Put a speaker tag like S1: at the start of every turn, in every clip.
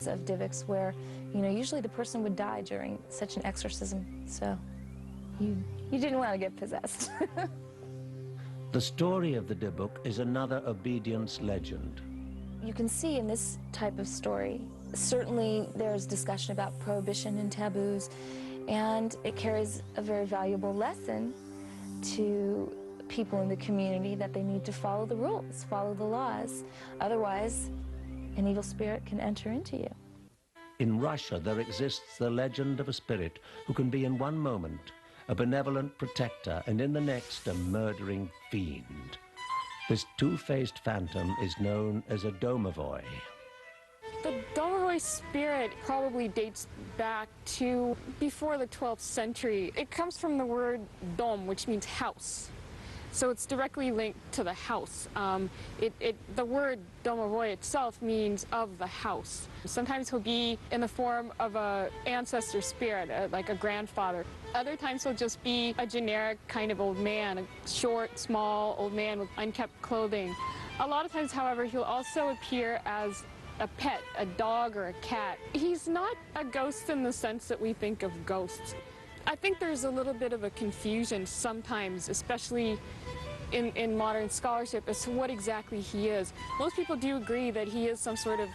S1: of Divics where, you know, usually the person would die during such an exorcism, so you didn't want to get possessed.
S2: The story of the Dybbuk is another obedience legend.
S1: You can see in this type of story, certainly there's discussion about prohibition and taboos, and it carries a very valuable lesson to people in the community that they need to follow the rules, follow the laws. Otherwise, an evil spirit can enter into you.
S2: In Russia, there exists the legend of a spirit who can be in one moment a benevolent protector and in the next a murdering fiend. This two-faced phantom is known as a domovoi.
S3: The domovoi spirit probably dates back to before the 12th century. It comes from the word dom, which means house. So it's directly linked to the house. The word domovoi itself means of the house. Sometimes he'll be in the form of an ancestor spirit, like a grandfather. Other times he'll just be a generic kind of old man, a short, small old man with unkept clothing. A lot of times, however, he'll also appear as a pet, a dog or a cat. He's not a ghost in the sense that we think of ghosts. I think there's a little bit of a confusion sometimes, especially in modern scholarship, as to what exactly he is. Most people do agree that he is some sort of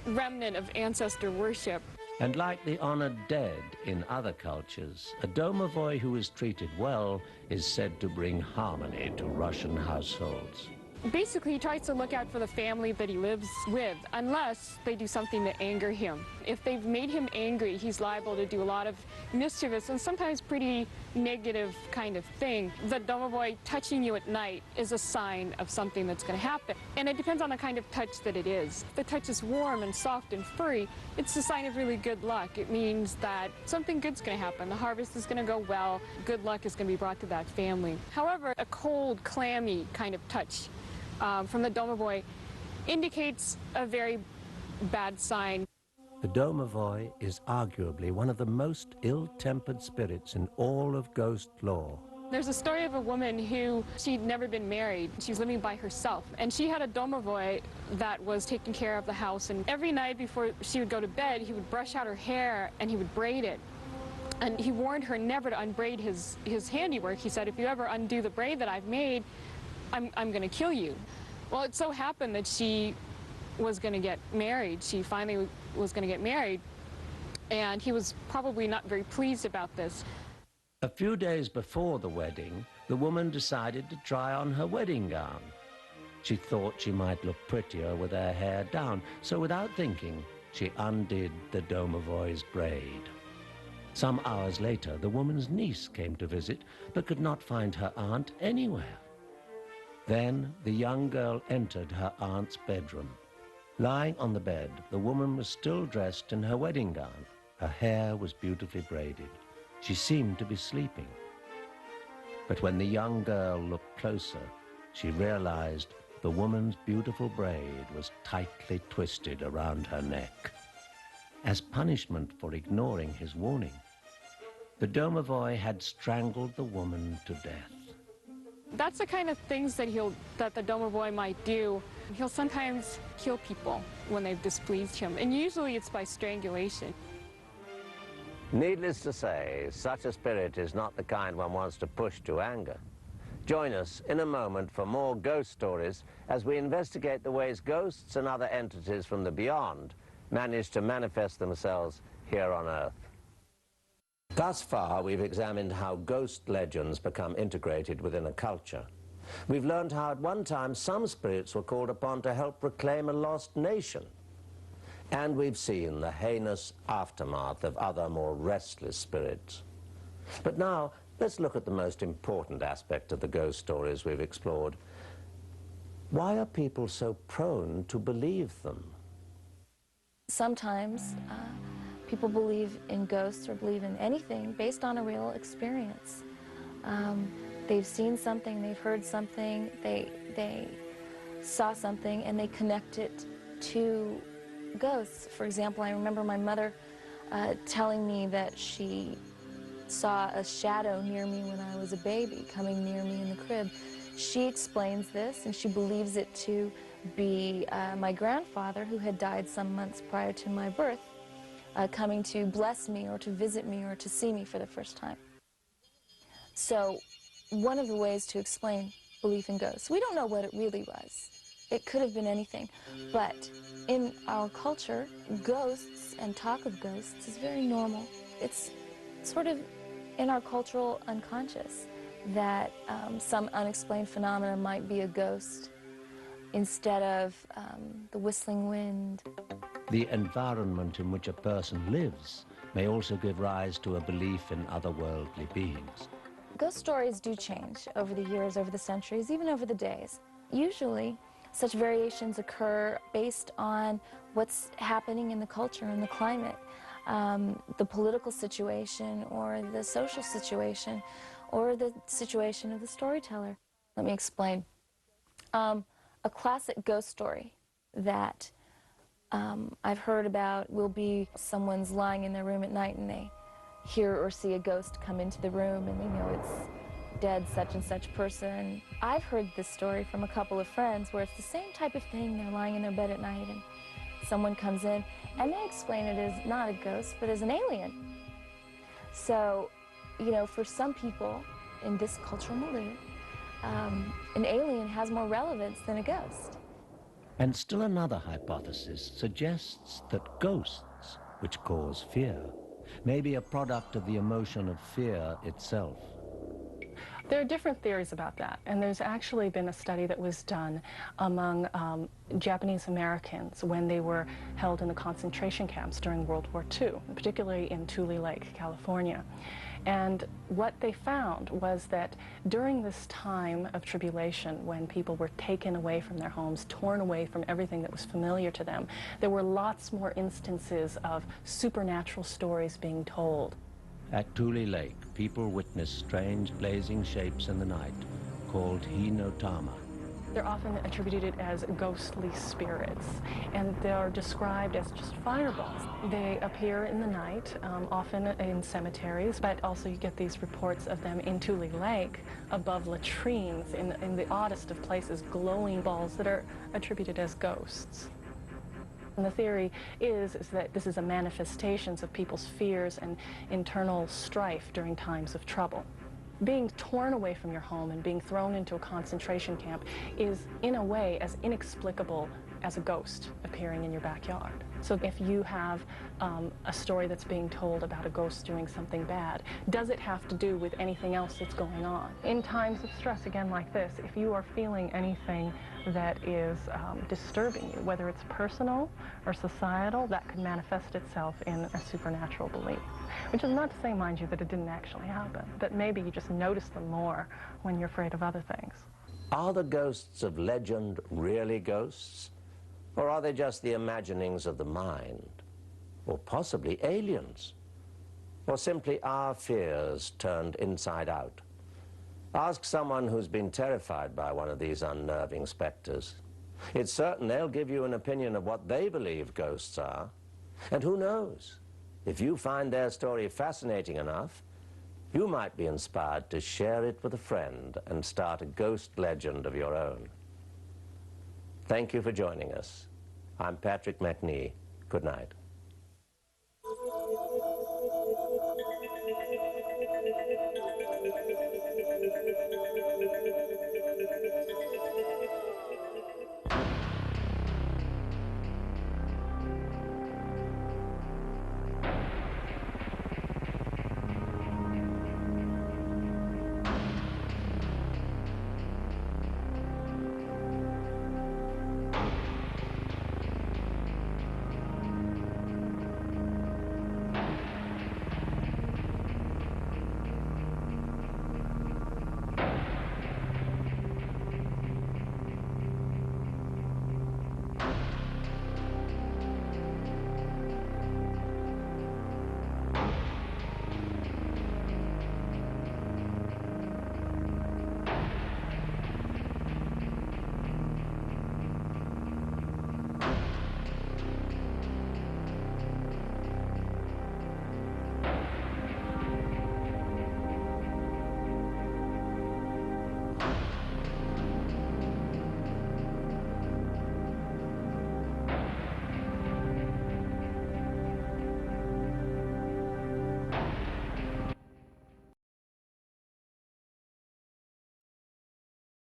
S3: remnant of ancestor worship.
S2: And like the honored dead in other cultures, a domovoi who is treated well is said to bring harmony to Russian households.
S3: Basically, he tries to look out for the family that he lives with, unless they do something to anger him. If they've made him angry, he's liable to do a lot of mischievous and sometimes pretty negative kind of thing. The domovoi touching you at night is a sign of something that's going to happen. And it depends on the kind of touch that it is. If the touch is warm and soft and furry, it's a sign of really good luck. It means that something good's going to happen. The harvest is going to go well. Good luck is going to be brought to that family. However, a cold, clammy kind of touch from the domovoi indicates a very bad sign.
S2: The domovoi is arguably one of the most ill-tempered spirits in all of ghost lore.
S3: There's a story of a woman who, she'd never been married. She was living by herself, and she had a domovoi that was taking care of the house, and every night before she would go to bed, he would brush out her hair and he would braid it. And he warned her never to unbraid his handiwork. He said, if you ever undo the braid that I've made, I'm going to kill you. Well, it so happened that she was going to get married. She finally was going to get married, and he was probably not very pleased about this.
S2: A few days before the wedding, the woman decided to try on her wedding gown. She thought she might look prettier with her hair down, so without thinking, she undid the domovoi's braid. Some hours later, the woman's niece came to visit, but could not find her aunt anywhere. Then the young girl entered her aunt's bedroom. Lying on the bed, the woman was still dressed in her wedding gown. Her hair was beautifully braided. She seemed to be sleeping. But when the young girl looked closer, she realized the woman's beautiful braid was tightly twisted around her neck. As punishment for ignoring his warning, the domovoi had strangled the woman to death.
S3: That's the kind of things that the domovoi might do. He'll sometimes kill people when they've displeased him, and usually it's by strangulation.
S4: Needless to say, such a spirit is not the kind one wants to push to anger. Join us in a moment for more ghost stories as we investigate the ways ghosts and other entities from the beyond manage to manifest themselves here on Earth. Thus far, we've examined how ghost legends become integrated within a culture. We've learned how at one time some spirits were called upon to help reclaim a lost nation. And we've seen the heinous aftermath of other more restless spirits. But now, let's look at the most important aspect of the ghost stories we've explored. Why are people so prone to believe them?
S1: Sometimes people believe in ghosts or believe in anything based on a real experience. They've seen something, they've heard something, they saw something, and they connect it to ghosts. For example, I remember my mother telling me that she saw a shadow near me when I was a baby, coming near me in the crib. She explains this, and she believes it to be my grandfather, who had died some months prior to my birth, coming to bless me or to visit me or to see me for the first time. So one of the ways to explain belief in ghosts, we don't know what it really was. It could have been anything. But in our culture, ghosts and talk of ghosts is very normal. It's sort of in our cultural unconscious that some unexplained phenomena might be a ghost instead of the whistling wind.
S2: The environment in which a person lives may also give rise to a belief in otherworldly beings.
S1: Ghost stories do change over the years, over the centuries, even over the days. Usually, such variations occur based on what's happening in the culture and the climate, the political situation or the social situation or the situation of the storyteller. Let me explain. A classic ghost story that I've heard about will be someone's lying in their room at night and they hear or see a ghost come into the room and they know it's dead such and such person. I've heard this story from a couple of friends where it's the same type of thing. They're lying in their bed at night and someone comes in and they explain it as not a ghost but as an alien. So, you know, for some people in this cultural milieu, an alien has more relevance than a ghost.
S2: And still another hypothesis suggests that ghosts, which cause fear, may be a product of the emotion of fear itself.
S5: There are different theories about that, and there's actually been a study that was done among Japanese Americans when they were held in the concentration camps during World War II, particularly in Tule Lake, California. And what they found was that during this time of tribulation, when people were taken away from their homes, torn away from everything that was familiar to them, there were lots more instances of supernatural stories being told.
S2: At Tule Lake, people witnessed strange blazing shapes in the night called hinotama.
S5: They're often attributed as ghostly spirits, and they're described as just fireballs. They appear in the night, often in cemeteries, but also you get these reports of them in Tule Lake, above latrines, in the oddest of places, glowing balls that are attributed as ghosts. And the theory is that this is a manifestation of people's fears and internal strife during times of trouble. Being torn away from your home and being thrown into a concentration camp is, in a way, as inexplicable as a ghost appearing in your backyard. So if you have a story that's being told about a ghost doing something bad, does it have to do with anything else that's going on? In times of stress, again, like this, if you are feeling anything that is disturbing you, whether it's personal or societal, that could manifest itself in a supernatural belief. Which is not to say, mind you, that it didn't actually happen, but maybe you just notice them more when you're afraid of other things.
S4: Are the ghosts of legend really ghosts? Or are they just the imaginings of the mind? Or possibly aliens? Or simply our fears turned inside out? Ask someone who's been terrified by one of these unnerving specters. It's certain they'll give you an opinion of what they believe ghosts are. And who knows? If you find their story fascinating enough, you might be inspired to share it with a friend and start a ghost legend of your own. Thank you for joining us. I'm Patrick Macnee. Good night.